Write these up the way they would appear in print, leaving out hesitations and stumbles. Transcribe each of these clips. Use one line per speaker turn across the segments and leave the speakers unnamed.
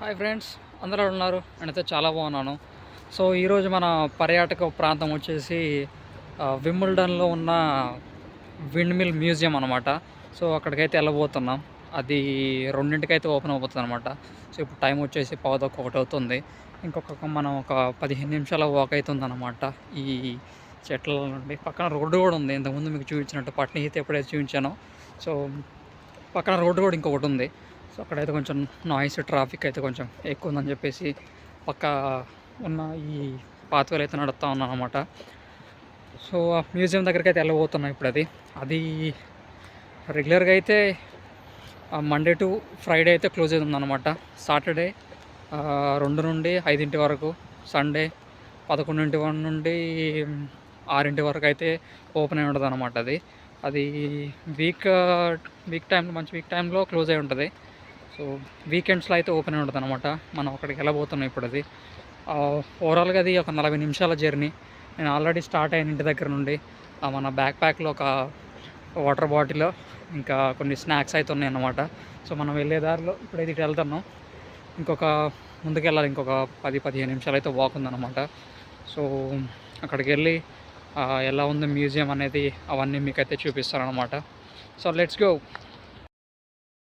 Hi friends, అందరూ ఎలా ఉన్నారు? నేనైతే చాలా బాగున్నాను. సో ఈరోజు మన పర్యాటక ప్రాంతం వచ్చేసి వింబుల్డన్లో ఉన్న విండ్ మిల్ మ్యూజియం అనమాట. సో అక్కడికైతే వెళ్ళబోతున్నాం. అది 2ంటికైతే ఓపెన్ అవుతుంది అనమాట. సో ఇప్పుడు టైం వచ్చేసి 1:15 అవుతుంది. మనం ఒక 15 నిమిషాల వాక్ అవుతుందన్నమాట. ఈ చెట్ల నుండి పక్కన రోడ్డు కూడా ఉంది. ఇంతకుముందు మీకు చూపించినట్టు పట్నీహిత ఎప్పుడైతే చూపించానో, సో పక్కన రోడ్డు కూడా ఇంకొకటి ఉంది. సో అక్కడైతే కొంచెం నాయిస్ ట్రాఫిక్ అయితే కొంచెం ఎక్కువ ఉందని చెప్పేసి పక్క ఉన్న ఈ పాత్వేలు అయితే నడుస్తూ ఉన్నాను అనమాట. సో ఆ మ్యూజియం దగ్గరికి అయితే వెళ్ళబోతున్నాం ఇప్పుడు. అది రెగ్యులర్గా అయితే మండే టు ఫ్రైడే అయితే క్లోజ్ అవుతుంది ఉందన్నమాట. సాటర్డే 2 నుండి 5 వరకు, సండే 11 నుండి 6 వరకు అయితే ఓపెన్ అయి ఉంటుంది అనమాట. అది వీక్ వీక్ టైంలో, మంచి వీక్ టైంలో క్లోజ్ అయి ఉంటుంది. సో వీకెండ్స్లో అయితే ఓపెన్ అయి ఉంటుంది అనమాట. మనం అక్కడికి వెళ్ళబోతున్నాం ఇప్పుడు. ఓవరాల్గా అది ఒక 40 నిమిషాల జర్నీ. నేను ఆల్రెడీ స్టార్ట్ అయిన ఇంటి దగ్గర నుండి మన బ్యాక్ ప్యాక్లో ఒక వాటర్ బాటిల్, ఇంకా కొన్ని స్నాక్స్ అయితే ఉన్నాయి అన్నమాట. సో మనం వెళ్ళే దారిలో ఇప్పుడైతే ఇటు వెళ్తున్నాం. ముందుకెళ్ళాలి. ఇంకొక 10-15 నిమిషాలు అయితే వాక్ ఉందన్నమాట. సో అక్కడికి వెళ్ళి ఎలా ఉంది మ్యూజియం అనేది అవన్నీ మీకైతే చూపిస్తాను అనమాట. So let's go.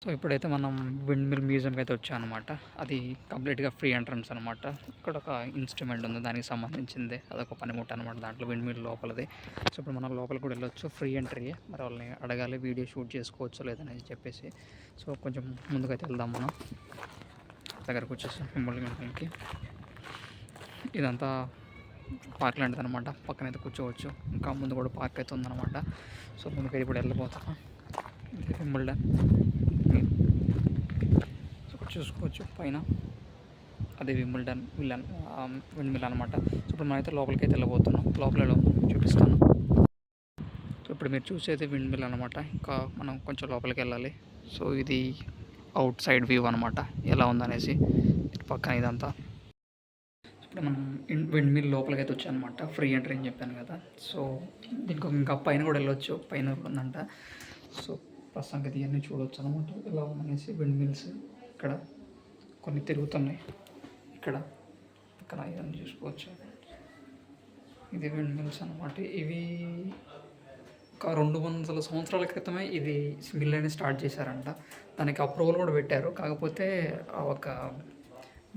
సో ఇప్పుడైతే మనం విండ్ మిల్ మ్యూజియంకి అయితే వచ్చాం అనమాట. అది కంప్లీట్గా ఫ్రీ ఎంట్రన్స్ అనమాట. ఇక్కడ ఒక ఇన్స్ట్రుమెంట్ ఉంది, దానికి సంబంధించింది. అదొక పనిముట్టు అనమాట, దాంట్లో విండ్ మిల్ లోపలది. సో ఇప్పుడు మనం లోపలికి కూడా వెళ్ళొచ్చు, ఫ్రీ ఎంట్రీ. మరి వాళ్ళని అడగాలి వీడియో షూట్ చేసుకోవచ్చు లేదని చెప్పేసి. సో కొంచెం ముందుకైతే వెళ్దాం. మనం దగ్గరకు వచ్చేసాం మిమ్మల్ని. ఇదంతా పార్క్ లాంటిది అనమాట. పక్కన అయితే కూర్చోవచ్చు. ఇంకా ముందు కూడా పార్క్ అయితే ఉందన్నమాట. సో ముందుకైతే ఇప్పుడు వెళ్ళిపోతాం. వింబుల్డన్ చూసుకోవచ్చు పైన. అది వింబుల్డన్ విండ్ మిల్ అనమాట. సో ఇప్పుడు మనమైతే లోపలికి అయితే వెళ్ళబోతున్నాం. లోపల చూపిస్తాను. సో ఇప్పుడు మీరు చూసేది విండ్ మిల్ అనమాట. ఇంకా మనం కొంచెం లోపలికి వెళ్ళాలి. సో ఇది అవుట్ సైడ్ వ్యూ అనమాట, ఎలా ఉందనేసి. పక్కన ఇదంతా. ఇప్పుడు మనం విండ్ మిల్ లోపలికి అయితే వచ్చానమాట. ఫ్రీ ఎంట్రీ అని చెప్పాను కదా. సో దీనికి ఇంకా పైన కూడా వెళ్ళొచ్చు, పైన ఉందంట. సో ప్రస్తుతానికి ఇవన్నీ చూడవచ్చు అనమాట, ఎలా ఉందనేసి. విండ్ మిల్స్ ఇక్కడ కొన్ని తిరుగుతున్నాయి. ఇక్కడ ఇవన్నీ చూసుకోవచ్చు. ఇది విండ్ మిల్స్ అనమాట. ఇవి ఒక 200 సంవత్సరాల క్రితమే ఇది మిల్ అనేది స్టార్ట్ చేశారంట. దానికి అప్రూవల్ కూడా పెట్టారు. కాకపోతే ఒక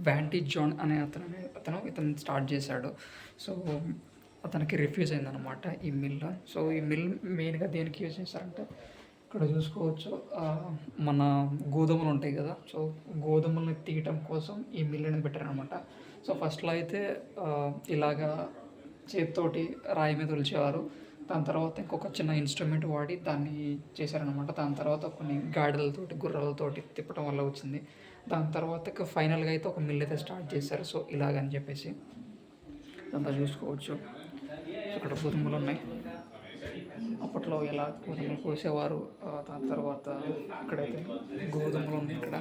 వ్యాంటీ జాన్ అనే ఇతను స్టార్ట్ చేశాడు. సో అతనికి రిఫ్యూజ్ అయిందనమాట ఈ మిల్. సో ఈ మిల్ మెయిన్గా దేనికి యూజ్ చేశారంటే, ఇక్కడ చూసుకోవచ్చు మన గోధుమలు ఉంటాయి కదా. సో గోధుమల్ని తీయటం కోసం ఈ మిల్ అనేది పెట్టారనమాట. సో ఫస్ట్లో అయితే ఇలాగా చేతితోటి రాయి మీద ఒలిచేవారు. దాని తర్వాత ఇంకొక చిన్న ఇన్స్ట్రుమెంట్ వాడి దాన్ని చేశారనమాట. దాని తర్వాత కొన్ని గాడిదలతోటి, గుర్రాలతోటి తిప్పడం వల్ల వచ్చింది. దాని తర్వాత ఫైనల్గా అయితే ఒక మిల్ అయితే స్టార్ట్ చేశారు. సో ఇలాగని చెప్పేసి ఇదంతా చూసుకోవచ్చు. ఇక్కడ గోధుమలు ఉన్నాయి. అప్పట్లో ఎలా గోధుమలు కోసేవారు. దాని తర్వాత ఇక్కడైతే గోధుమలు ఉన్నాయి. ఇక్కడ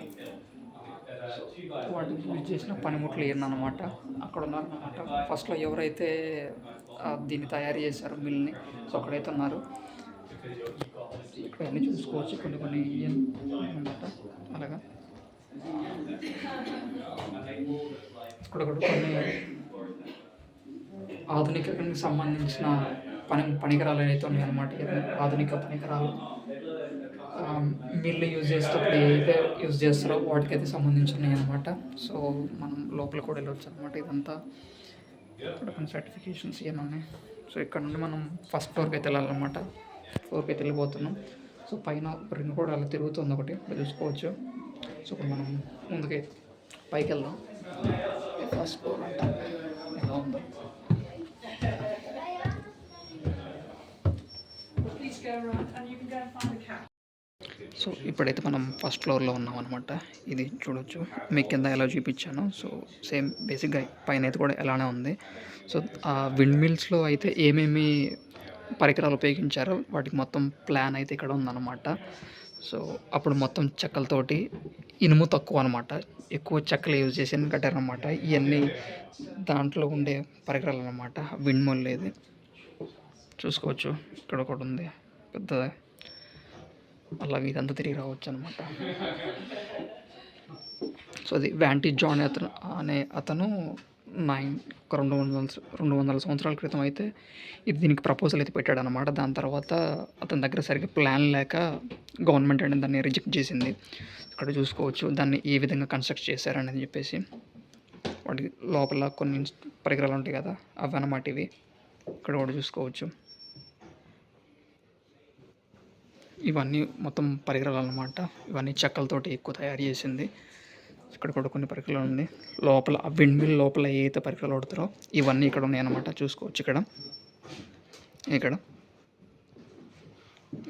వాటికి యూజ్ చేసిన పనిముట్లు ఏంటన్నమాట అక్కడ ఉన్నారన్నమాట. ఫస్ట్లో ఎవరైతే దీన్ని తయారు చేశారో మిల్ని, సో అక్కడైతే ఉన్నారు. ఇక్కడ అన్నీ చూసుకోవచ్చు, కొన్ని అన్నమాట. అలాగా ఇక్కడ కూడా కొన్ని ఆధునికానికి సంబంధించిన పనికిరాలు అయితే ఉన్నాయి అన్నమాట. ఆధునిక పనికిరాలు మిల్లు యూజ్ చేసేటప్పుడు ఏదైతే యూజ్ చేస్తారో వాటికైతే సంబంధించినవి అనమాట. సో మనం లోపల కూడా వెళ్ళవచ్చు అనమాట. ఇదంతా ఇక్కడ కొన్ని సర్టిఫికేషన్స్ ఇవన్నీ ఉన్నాయి. సో ఇక్కడ నుండి మనం ఫస్ట్ ఫ్లోర్కి అయితే వెళ్ళాలన్నమాట. ఫ్లోర్కి అయితే వెళ్ళిపోతున్నాం. సో పైన రింగ్ కూడా అలా తిరుగుతుంది ఒకటి, ఇక్కడ చూసుకోవచ్చు. సో ఇప్పుడు మనం ముందుకైతే పైకి వెళ్దాం. ఫస్ట్ ఫ్లోర్ అంట ఎలా ఉందో. సో ఇప్పుడైతే మనం ఫస్ట్ ఫ్లోర్లో ఉన్నాం అనమాట. ఇది చూడొచ్చు, మీకు కింద ఎలా చూపించాను. సో సేమ్ బేసిక్గా పైన అయితే కూడా ఎలానే ఉంది. సో ఆ విండ్ మిల్స్లో అయితే ఏమేమి పరికరాలు ఉపయోగించారో వాటికి మొత్తం ప్లాన్ అయితే ఇక్కడ ఉందన్నమాట. సో అప్పుడు మొత్తం చెక్కలతోటి, ఇనుము తక్కువ అనమాట, ఎక్కువ చెక్కలు యూజ్ చేసి కట్టారనమాట. ఇవన్నీ దాంట్లో ఉండే పరికరాలు అనమాట. విండ్ మిల్ ఇది చూసుకోవచ్చు. ఇక్కడ ఒకటి ఉంది పెద్దది. అలాగే ఇదంతా తిరిగి రావచ్చు అనమాట. సో అది వ్యాంటీ జాన్ అతను ఒక 200 సంవత్సరాల క్రితం అయితే దీనికి ప్రపోజల్ అయితే పెట్టాడనమాట. దాని తర్వాత అతని దగ్గర సరిగ్గా ప్లాన్ లేక గవర్నమెంట్ అనేది దాన్ని రిజెక్ట్ చేసింది. ఇక్కడ చూసుకోవచ్చు దాన్ని ఏ విధంగా కన్స్ట్రక్ట్ చేశారని చెప్పేసి. వాటికి లోపల కొన్ని పరికరాలు ఉంటాయి కదా, అవి అన్నమాట ఇవి. ఇక్కడ కూడా చూసుకోవచ్చు. ఇవన్నీ మొత్తం పరికరాలు అన్నమాట. ఇవన్నీ చెక్కలతోటి ఎక్కువ తయారు చేసింది. ఇక్కడ కూడా కొన్ని పరికరాలు ఉంది. లోపల విండ్ మిల్ లోపల ఏ అయితే పరికరాలు వాడతారో ఇవన్నీ ఇక్కడ ఉన్నాయన్నమాట. చూసుకోవచ్చు ఇక్కడ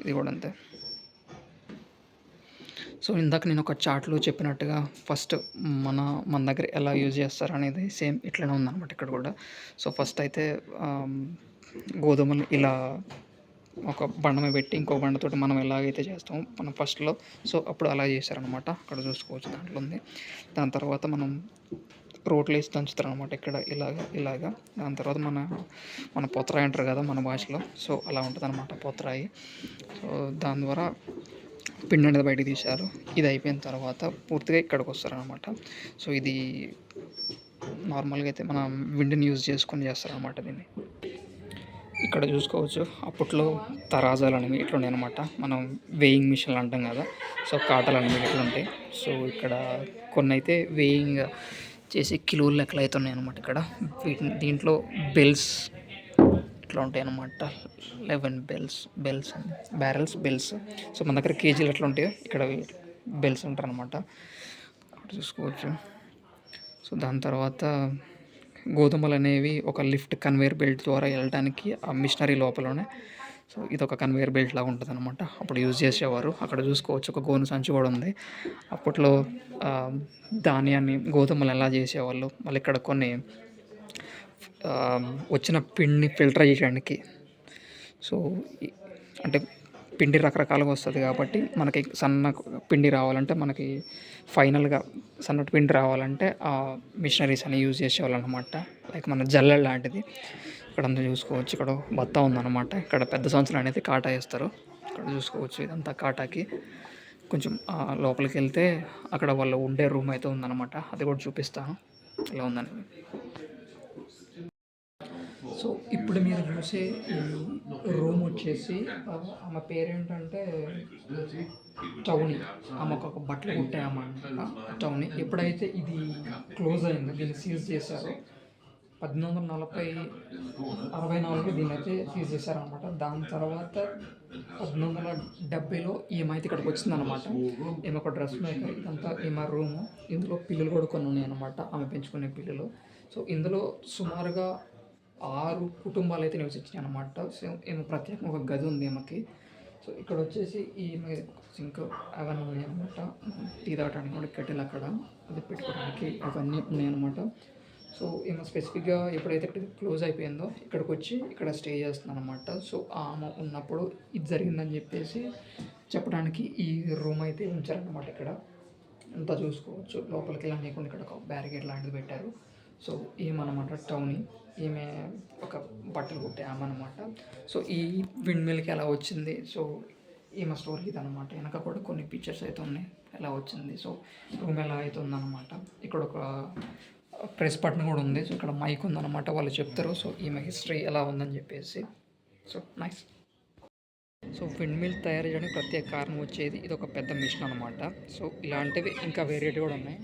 ఇది కూడా అంతే. సో ఇందాక నేను ఒక చార్ట్లో చెప్పినట్టుగా ఫస్ట్ మన దగ్గర ఎలా యూజ్ చేస్తారు అనేది సేమ్ ఇట్లనే ఉందన్నమాట ఇక్కడ కూడా. సో ఫస్ట్ అయితే గోధుమలు ఇలా ఒక బండ మీద పెట్టి ఇంకో బండతోటి మనం ఎలాగైతే చేస్తామో మనం ఫస్ట్లో, సో అప్పుడు అలా చేశారనమాట. అక్కడ చూసుకోవచ్చు దాంట్లో ఉంది. దాని తర్వాత మనం రోట్లో వేసి దంచుతారు అనమాట ఇక్కడ ఇలాగా. దాని తర్వాత మన పొత్రాయి అంటారు కదా మన భాషలో, సో అలా ఉంటుంది అనమాట పొత్రాయి. సో దాని ద్వారా పిండి అనేది బయటకు తీశారు. ఇది అయిపోయిన తర్వాత పూర్తిగా ఇక్కడికి వస్తారనమాట. సో ఇది నార్మల్గా అయితే మనం విండ్ని యూజ్ చేసుకొని చేస్తారనమాట దీన్ని. ఇక్కడ చూసుకోవచ్చు అప్పట్లో తరాజాలు అనేవి ఇట్లుండే అనమాట. మనం వేయింగ్ మిషన్లు అంటాం కదా, సో కాటాలు అనేవి ఇట్లుంటాయి. సో ఇక్కడ కొన్ని అయితే వేయింగ్ చేసి కిలోల లెక్కలు అయితే ఉన్నాయి అనమాట. ఇక్కడ దీంట్లో బెల్స్ ఇట్లా ఉంటాయి అన్నమాట. 11 బ్యారెల్స్ బెల్స్. సో మన దగ్గర కేజీలు ఎట్లా ఉంటాయో ఇక్కడ బెల్స్ ఉంటారు అనమాట. అక్కడ చూసుకోవచ్చు. సో దాని తర్వాత గోధుమలు అనేవి ఒక లిఫ్ట్ కన్వేయర్ బెల్ట్ ద్వారా వెళ్ళడానికి ఆ మిషనరీ లోపలనే. సో ఇది ఒక కన్వేయర్ బెల్ట్ లాగా ఉంటుంది అనమాట. అప్పుడు యూజ్ చేసేవారు. అక్కడ చూసుకోవచ్చు ఒక గోను సంచి కూడా ఉంది. అప్పట్లో ధాన్యాన్ని గోధుమలు ఎలా చేసేవాళ్ళు. మళ్ళీ ఇక్కడ కొన్ని వచ్చిన పిండిని ఫిల్టర్ చేయడానికి, సో అంటే పిండి రకరకాలుగా వస్తుంది కాబట్టి మనకి సన్న పిండి రావాలంటే మనకి ఫైనల్గా సన్నటి పిండి రావాలంటే ఆ మిషనరీస్ అని యూజ్ చేసేవాళ్ళు అనమాట. లైక్ మన జల్లెడ లాంటిది. ఇక్కడ అంతా చూసుకోవచ్చు. ఇక్కడ బత్త ఉందన్నమాట. ఇక్కడ పెద్ద సంవత్సరం అనేది కాటా వేస్తారు. ఇక్కడ చూసుకోవచ్చు ఇదంతా కాటాకి. కొంచెం లోపలికి వెళ్తే అక్కడ వాళ్ళు ఉండే రూమ్ అయితే ఉందన్నమాట. అది కూడా చూపిస్తాను ఇలా ఉందని. సో ఇప్పుడు మీరు చూసే ఈ రూమ్ వచ్చేసి ఆమె పేరేంటంటే టౌనీ. ఆమె ఒక బట్టలు కుట్టే ఆమె అనమాట టౌనీ. ఎప్పుడైతే ఇది క్లోజ్ అయిందో, దీన్ని సీజ్ చేశారో 1864 దీన్ని అయితే సీజ్ చేశారనమాట. దాని తర్వాత 1870లో ఈమె ఇక్కడికి వచ్చిందనమాట. ఈమె ఒక డ్రెస్ మేకర్. ఇదంతా ఈమె రూము. ఇందులో పిల్లులు కూడా కొన్ని ఉన్నాయి అనమాట, ఆమె పెంచుకునే పిల్లులు. సో ఇందులో సుమారుగా 6 కుటుంబాలు అయితే నివసించినాయి అనమాట. సో ఈమె ప్రత్యేకంగా ఒక గది ఉంది ఈమెకి. సో ఇక్కడ వచ్చేసి ఈమె సింక్ అవన్నీ ఉన్నాయి అనమాట. టీ తాగడానికి కూడా కెటిల్ అక్కడ అది పెట్టుకోవడానికి అవన్నీ ఉన్నాయి అనమాట. సో ఈమె స్పెసిఫిక్గా ఎప్పుడైతే క్లోజ్ అయిపోయిందో ఇక్కడికి వచ్చి ఇక్కడ స్టే చేస్తుంది అనమాట. సో ఆమె ఉన్నప్పుడు ఇది జరిగిందని చెప్పేసి చెప్పడానికి ఈ రూమ్ అయితే ఉంచారనమాట. ఇక్కడ అంతా చూసుకోవచ్చు. లోపలికి వెళ్ళడానికి ఇక్కడ ఒక బ్యారికేడ్ లాంటిది పెట్టారు. సో ఏమన్నమాట టౌనీ. ఈమె ఒక బట్టలు కుట్టే ఆమె అనమాట. సో ఈ విండ్ మిల్కి ఎలా వచ్చింది, సో ఈమె స్టోరీ ఇది అనమాట. వెనక కూడా కొన్ని పిక్చర్స్ అయితే ఉన్నాయి ఎలా వచ్చింది. సో రూమ్ ఎలా అయితే ఉందన్నమాట. ఇక్కడ ఒక ప్రెస్ బటన్ కూడా ఉంది. సో ఇక్కడ మైక్ ఉందన్నమాట, వాళ్ళు చెప్తారు. సో ఈమె హిస్టరీ ఎలా ఉందని చెప్పేసి. So nice. So windmill తయారు చేయడానికి ప్రత్యేక కారణం వచ్చేది ఇది ఒక పెద్ద మిషన్ అనమాట. సో ఇలాంటివి ఇంకా వేరేటివి కూడా ఉన్నాయి.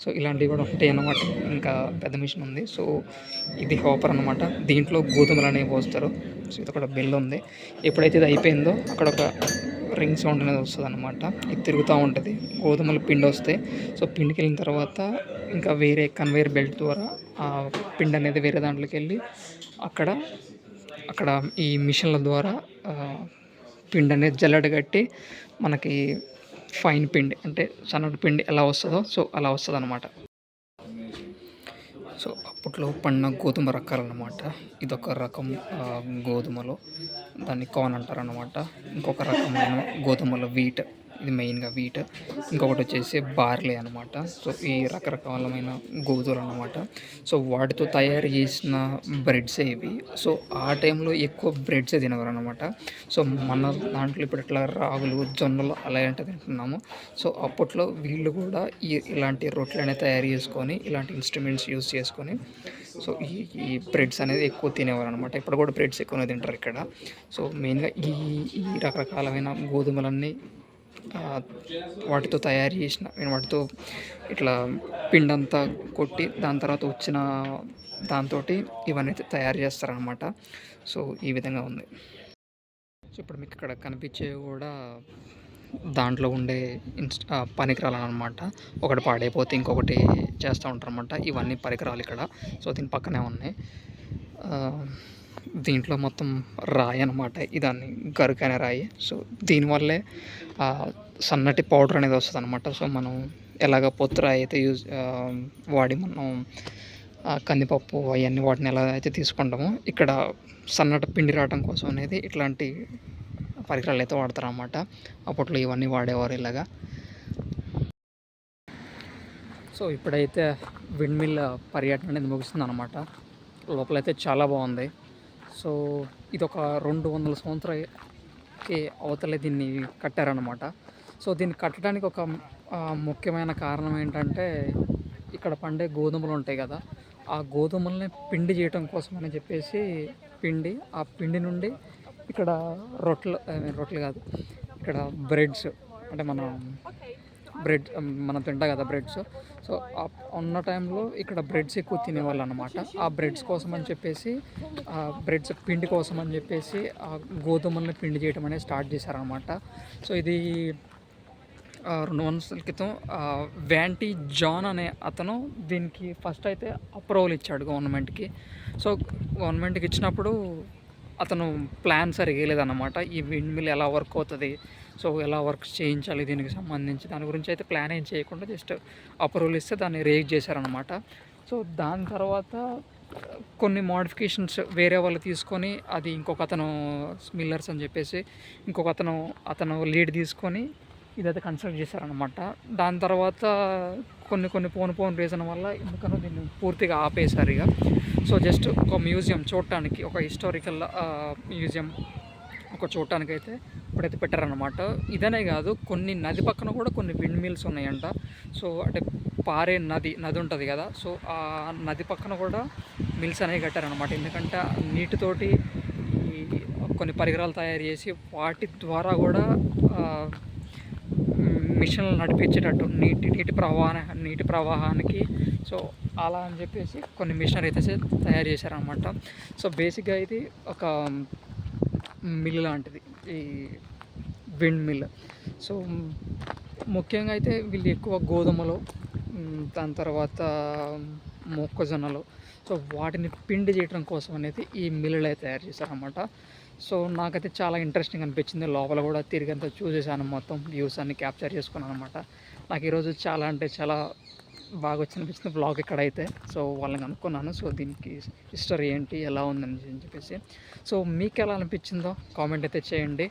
సో ఇలాంటివి కూడా ఉంటాయి అన్నమాట. ఇంకా పెద్ద మిషన్ ఉంది. సో ఇది హాపర్ అనమాట. దీంట్లో గోధుమలు అనేవి పోస్తారు. సో ఇది ఒక బెల్ ఉంది. ఎప్పుడైతే ఇది అయిపోయిందో అక్కడ ఒక రింగ్ సౌండ్ అనేది వస్తుంది అనమాట. ఇది తిరుగుతూ ఉంటుంది. గోధుమలు పిండి వస్తాయి. సో పిండికి వెళ్ళిన తర్వాత ఇంకా వేరే కన్వేయర్ బెల్ట్ ద్వారా ఆ పిండి అనేది వేరే దాంట్లోకి వెళ్ళి అక్కడ ఈ మిషన్ల ద్వారా పిండి అనేది జల్లెడ కట్టి మనకి ఫైన్ పిండి అంటే సన్నటి పిండి ఎలా వస్తుందో సో అలా వస్తుంది అనమాట. సో అప్పట్లో పండిన గోధుమ రకాలన్నమాట. ఇదొక రకం గోధుమలో దాన్ని కార్న్ అంటారు అనమాట. ఇంకొక రకమైన గోధుమలో వీట్ ఇది మెయిన్గా వీట్, ఇంకొకటి వచ్చేసి బార్లీ అనమాట. సో ఈ రకరకాలమైన గోధుమలు అనమాట. సో వాటితో తయారు చేసిన బ్రెడ్సే ఇవి. సో ఆ టైంలో ఎక్కువ బ్రెడ్సే తినేవారు అనమాట. సో మన దాంట్లో ఇప్పుడు ఇట్లా రాగులు, జొన్నలు అలాంటివి తింటున్నాము. సో అప్పట్లో వీళ్ళు కూడా ఇలాంటి రొట్టెలు అనేవి తయారు చేసుకొని ఇలాంటి ఇన్స్ట్రుమెంట్స్ యూస్ చేసుకొని సో ఈ బ్రెడ్స్ అనేది ఎక్కువ తినేవారు అనమాట. ఇప్పుడు కూడా బ్రెడ్స్ ఎక్కువనే తింటారు ఇక్కడ. సో మెయిన్గా ఈ రకరకాలమైన గోధుమలన్నీ వాటితో తయారు చేసిన వాటితో ఇట్లా పిండంతా కొట్టి దాని తర్వాత వచ్చిన దాంతో ఇవన్నీ తయారు చేస్తారనమాట. సో ఈ విధంగా ఉంది. సో ఇప్పుడు మీకు ఇక్కడ కనిపించేవి కూడా దాంట్లో ఉండే పరికరాలు అనమాట. ఒకటి పాడైపోతే ఇంకొకటి చేస్తూ ఉంటారన్నమాట. ఇవన్నీ పరికరాలు ఇక్కడ. సో దీని పక్కనే ఉన్నాయి. దీంట్లో మొత్తం రాయి అనమాట. ఇదాన్ని గరుకు అనే రాయి. సో దీనివల్లే సన్నటి పౌడర్ అనేది వస్తుంది అనమాట. సో మనం ఎలాగ పొత్తు రాయి అయితే వాడి మనం కందిపప్పు అవన్నీ వాటిని ఎలా అయితే తీసుకుంటామో ఇక్కడ సన్నటి పిండి రావడం కోసం అనేది ఇట్లాంటి పరికరాలు అయితే వాడతారు అన్నమాట. అప్పట్లో ఇవన్నీ వాడేవారు ఇలాగా. సో ఇప్పుడైతే విండ్ మిల్ పర్యటన అనేది ముగుస్తుంది అనమాట. లోపలైతే చాలా బాగుంది. సో ఇది ఒక 200 సంవత్సరాలకి అవతలే దీన్ని కట్టారనమాట. సో దీన్ని కట్టడానికి ఒక ముఖ్యమైన కారణం ఏంటంటే ఇక్కడ పండే గోధుమలు ఉంటాయి కదా, ఆ గోధుమల్ని పిండి చేయటం కోసం అని చెప్పేసి ఆ పిండి నుండి ఇక్కడ రొట్టెలు కాదు, ఇక్కడ బ్రెడ్స్ అంటే మనం తింటాం కదా బ్రెడ్స్. సో ఉన్న టైంలో ఇక్కడ బ్రెడ్స్ ఎక్కువ తినేవాళ్ళు అనమాట. ఆ బ్రెడ్స్ కోసం అని చెప్పేసి బ్రెడ్స్ పిండి కోసం అని చెప్పేసి ఆ గోధుమల్ని పిండి చేయడం అనేది స్టార్ట్ చేశారనమాట. సో ఇది 200 సంవత్సరాల క్రితం వ్యాంటీ జాన్ అనే అతను దీనికి ఫస్ట్ అయితే అప్రూవల్ ఇచ్చాడు గవర్నమెంట్కి. సో గవర్నమెంట్కి ఇచ్చినప్పుడు అతను ప్లాన్ సరిగా లేదన్నమాట. ఈ విండ్ మిల్ ఎలా వర్క్ అవుతుంది, సో ఎలా వర్క్ చేయించాలి దీనికి సంబంధించి దాని గురించి అయితే ప్లాన్ ఏం చేయకుండా జస్ట్ అప్రూవల్ ఇస్తే దాన్ని రేజ్ చేశారనమాట. సో దాని తర్వాత కొన్ని మోడిఫికేషన్స్ వేరే వాళ్ళు తీసుకొని అది ఇంకొక అతను స్మిల్లర్స్ అని చెప్పేసి ఇంకొక అతను లీడ్ తీసుకొని ఇదైతే కన్స్ట్రక్ట్ చేశారనమాట. దాని తర్వాత కొన్ని పోను రీజన్ వల్ల ఎందుకనో దీన్ని పూర్తిగా ఆపేశారు ఇక. సో జస్ట్ ఒక మ్యూజియం చూడటానికి, ఒక హిస్టారికల్ మ్యూజియం ఒక చూడటానికి అయితే ఇప్పుడైతే పెట్టారనమాట. ఇదనే కాదు, కొన్ని నది పక్కన కూడా కొన్ని విండ్ మిల్స్ ఉన్నాయంట. సో అంటే పారే నది ఉంటుంది కదా, సో ఆ నది పక్కన కూడా మిల్స్ అనేవి కట్టారనమాట. ఎందుకంటే నీటితోటి కొన్ని పరికరాలు తయారు చేసి వాటి ద్వారా కూడా మిషన్లు నడిపించేటట్టు నీటి ప్రవాహానికి సో అలా అని చెప్పేసి కొన్ని మిషనరీ అయితే తయారు చేశారనమాట. సో బేసిక్గా ఇది ఒక మిల్ లాంటిది, ఈ విండ్ మిల్. సో ముఖ్యంగా అయితే వీళ్ళు ఎక్కువ గోధుమలు, దాని తర్వాత మొక్కజొన్నలు, సో వాటిని పిండి చేయడం కోసం అనేది ఈ మిల్లులు తయారు చేశారనమాట. సో నాకైతే చాలా ఇంట్రెస్టింగ్ అనిపించింది. లోపల కూడా తిరిగంతా చూసేసాను, మొత్తం వ్యూస్ అన్ని క్యాప్చర్ చేసుకున్నాను అనమాట. నాకు ఈరోజు చాలా అంటే చాలా బాగా వచ్చి అనిపించింది వ్లాగ్ ఇక్కడైతే. సో వాళ్ళని అనుకున్నాను, సో దీనికి హిస్టరీ ఏంటి, ఎలా ఉందని చెప్పేసి. సో మీకు ఎలా అనిపించిందో కామెంట్ అయితే చేయండి.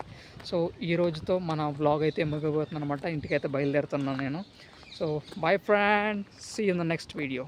సో ఈ రోజుతో మన వ్లాగ్ అయితే ముగిపోతుంది అనమాట. ఇంటికైతే బయలుదేరుతున్నాను నేను. So bye friends, see you in the next video.